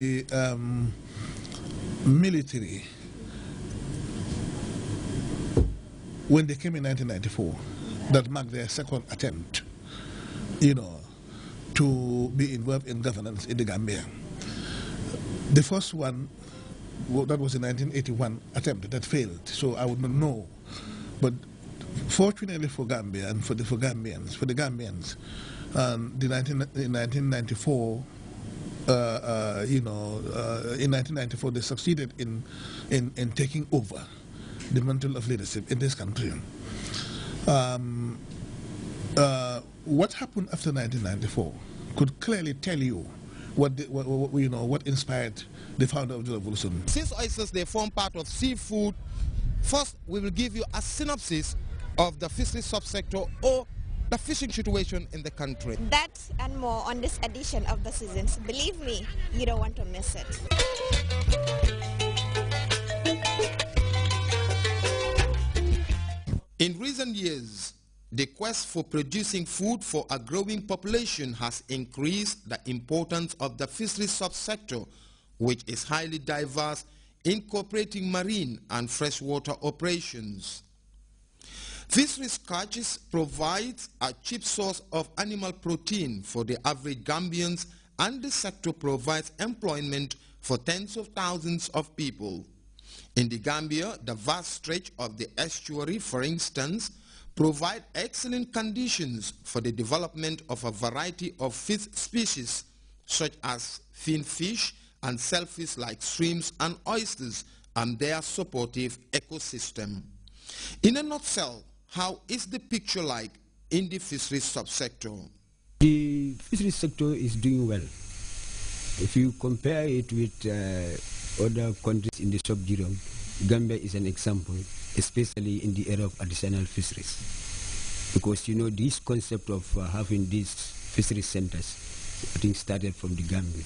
the military, when they came in 1994, that marked their second attempt, to be involved in governance in the Gambia. The first one, that was in 1981 attempt that failed, so I would not know. But fortunately for Gambia and for the Gambians, in 1994. In 1994, they succeeded in taking over the mantle of leadership in this country. What happened after 1994 could clearly tell you what inspired the founder of the revolution. Since oysters they form part of seafood, first we will give you a synopsis of the fisheries subsector or the fishing situation in the country. That and more on this edition of The Seasons. Believe me, you don't want to miss it. In recent years, the quest for producing food for a growing population has increased the importance of the fisheries subsector, which is highly diverse, incorporating marine and freshwater operations. Fisheries catches provides a cheap source of animal protein for the average Gambians, and the sector provides employment for tens of thousands of people. In the Gambia, the vast stretch of the estuary, for instance, provide excellent conditions for the development of a variety of fish species, such as finfish and shellfish like shrimps and oysters, and their supportive ecosystem. In a nutshell, how is the picture like in the fisheries subsector? The fisheries sector is doing well. If you compare it with other countries in the sub-Saharan, Gambia is an example, especially in the area of artisanal fisheries. Because this concept of having these fisheries centers, I think started from the Gambia.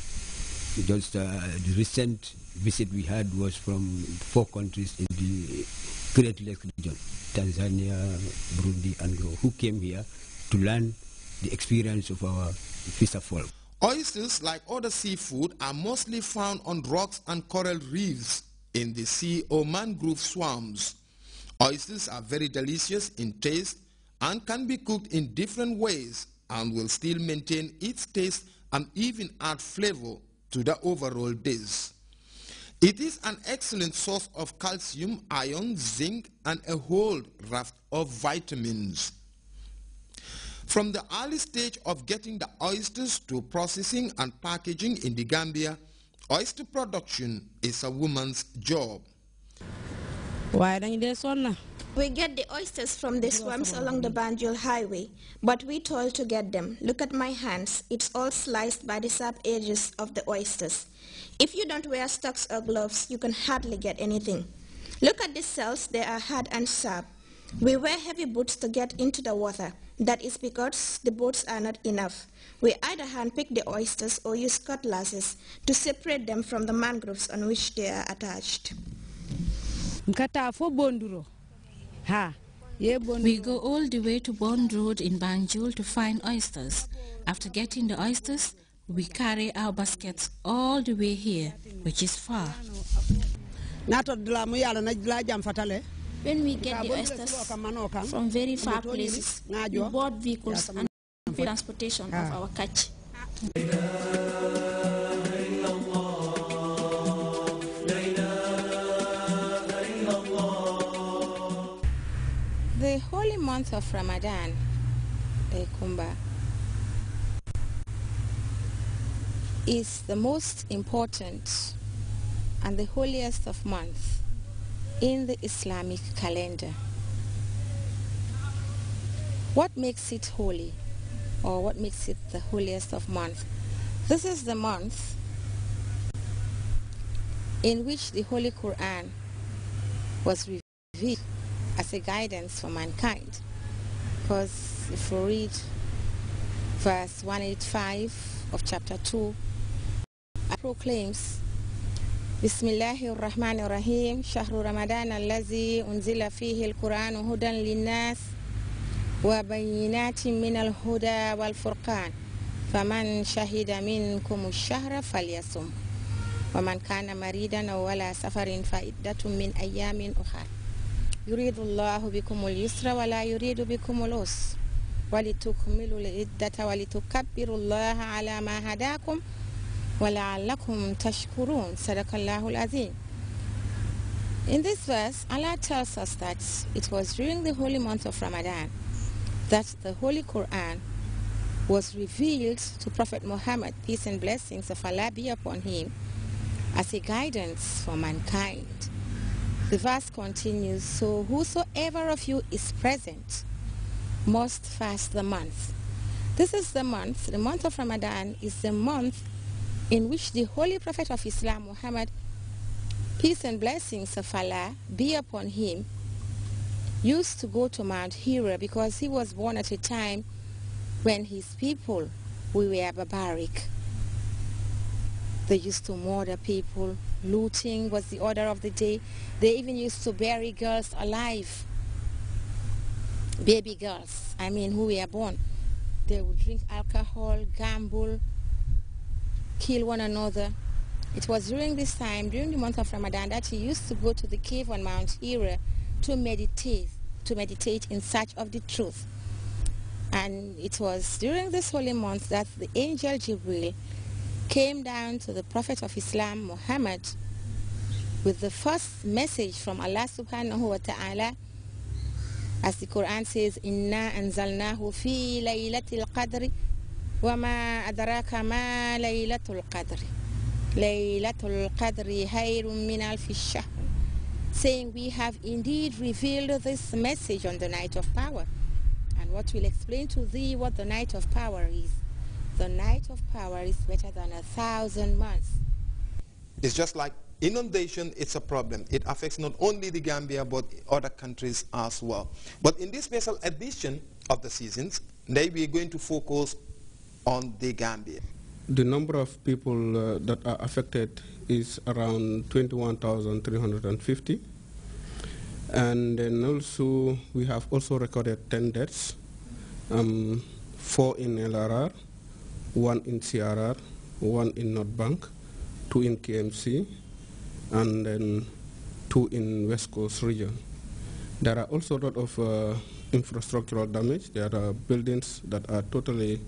Just the recent visit we had was from 4 countries in the Great Lakes region, Tanzania, Burundi, and who came here to learn the experience of our fisher folk. Oysters, like other seafood, are mostly found on rocks and coral reefs in the sea or mangrove swamps. Oysters are very delicious in taste and can be cooked in different ways and will still maintain its taste and even add flavor to the overall dish. It is an excellent source of calcium, iron, zinc, and a whole raft of vitamins. From the early stage of getting the oysters to processing and packaging in the Gambia, oyster production is a woman's job. We get the oysters from the swamps along the Banjul Highway, but we toil to get them. Look at my hands. It's all sliced by the sharp edges of the oysters. If you don't wear stocks or gloves, you can hardly get anything. Look at the shells. They are hard and sharp. We wear heavy boots to get into the water. That is because the boats are not enough. We either handpick the oysters or use cutlasses to separate them from the mangroves on which they are attached. We go all the way to Bond Road in Banjul to find oysters. After getting the oysters, we carry our baskets all the way here, which is far. When we get the oysters from very far places, we board vehicles and pay transportation of our catch. The holy month of Ramadan, Kumbha, is the most important and the holiest of months in the Islamic calendar. What makes it holy, or what makes it the holiest of months? This is the month in which the Holy Quran was revealed as a guidance for mankind. Because if we read verse 185 of chapter 2, it proclaims, Bismillahir Rahmanir Rahim, Shahru Ramadan allazi unzila fihi al-Quran hudan linnas wa bayyinatin min al-huda wal furqan faman shahida minkum ash-shahra falyasum. ومن كان مريضا أو على سفر فعدة من أيام أخرى يريد الله بكم اليسر ولا يريد بكم العسر ولتكملوا العدة ولتكبروا الله على ما هداكم ولعلكم تشكرون صدق الله العظيم. In this verse, Allah tells us that it was during the holy month of Ramadan that the Holy Quran was revealed to Prophet Muhammad, peace and blessings of Allah be upon him, as a guidance for mankind. The verse continues, so whosoever of you is present must fast the month. This is the month of Ramadan is the month in which the Holy Prophet of Islam, Muhammad, peace and blessings of Allah be upon him, used to go to Mount Hira because he was born at a time when his people were barbaric. They used to murder people. Looting was the order of the day. They even used to bury girls alive. Baby girls, who were born. They would drink alcohol, gamble, kill one another. It was during this time, during the month of Ramadan, that he used to go to the cave on Mount Hira to meditate in search of the truth. And it was during this holy month that the angel Jibril came down to the Prophet of Islam, Muhammad, with the first message from Allah subhanahu wa ta'ala, as the Quran says, Inna anzalnahu fi laylatil qadri wa ma adraka ma laylatul qadri. Laylatul qadri hayrun min alfi shahr. Saying, we have indeed revealed this message on the night of power. And what will explain to thee what the night of power is. The night of power is better than 1,000 months. It's just like inundation, it's a problem. It affects not only the Gambia, but other countries as well. But in this special edition of the seasons, today we are going to focus on the Gambia. The number of people that are affected is around 21,350. And then also, we have also recorded 10 deaths, 4 in LRR, 1 in CRR, 1 in North Bank, 2 in KMC, and then 2 in West Coast region. There are also a lot of infrastructural damage. There are buildings that are totally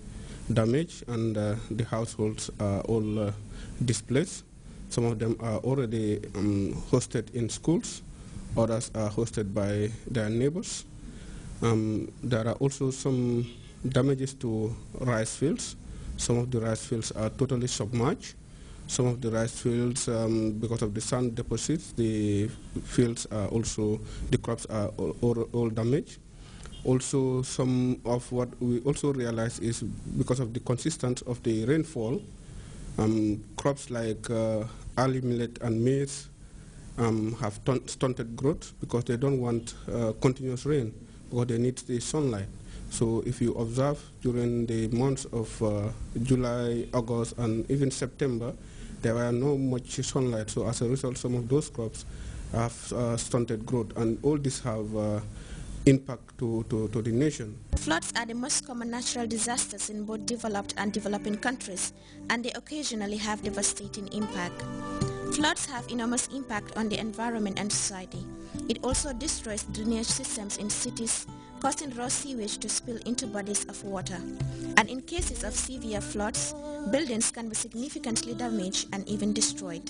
damaged, and the households are all displaced. Some of them are already hosted in schools. Others are hosted by their neighbors. There are also some damages to rice fields. Some of the rice fields are totally submerged. Some of the rice fields, because of the sand deposits, the fields are also, the crops are all damaged. Also, some of what we also realize is because of the consistency of the rainfall, crops like early millet and maize have stunted growth because they don't want continuous rain, because they need the sunlight. So if you observe during the months of July, August, and even September, there were no much sunlight. So as a result, some of those crops have stunted growth, and all this have impact to the nation. Floods are the most common natural disasters in both developed and developing countries, and they occasionally have devastating impact. Floods have enormous impact on the environment and society. It also destroys drainage systems in cities, causing raw sewage to spill into bodies of water. And in cases of severe floods, buildings can be significantly damaged and even destroyed.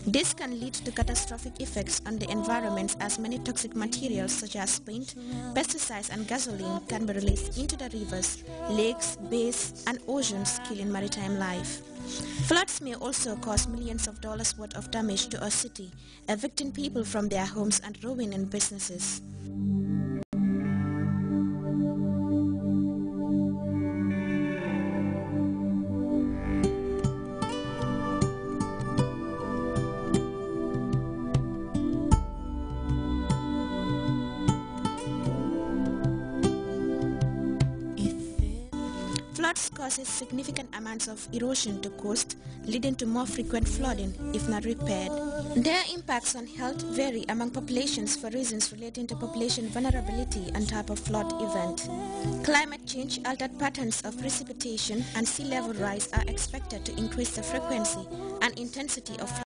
This can lead to catastrophic effects on the environment, as many toxic materials such as paint, pesticides and gasoline can be released into the rivers, lakes, bays and oceans, killing maritime life. Floods may also cause millions of dollars worth of damage to a city, evicting people from their homes and ruining businesses. Floods causes significant amounts of erosion to coast, leading to more frequent flooding if not repaired. Their impacts on health vary among populations for reasons relating to population vulnerability and type of flood event. Climate change, altered patterns of precipitation, and sea level rise are expected to increase the frequency and intensity of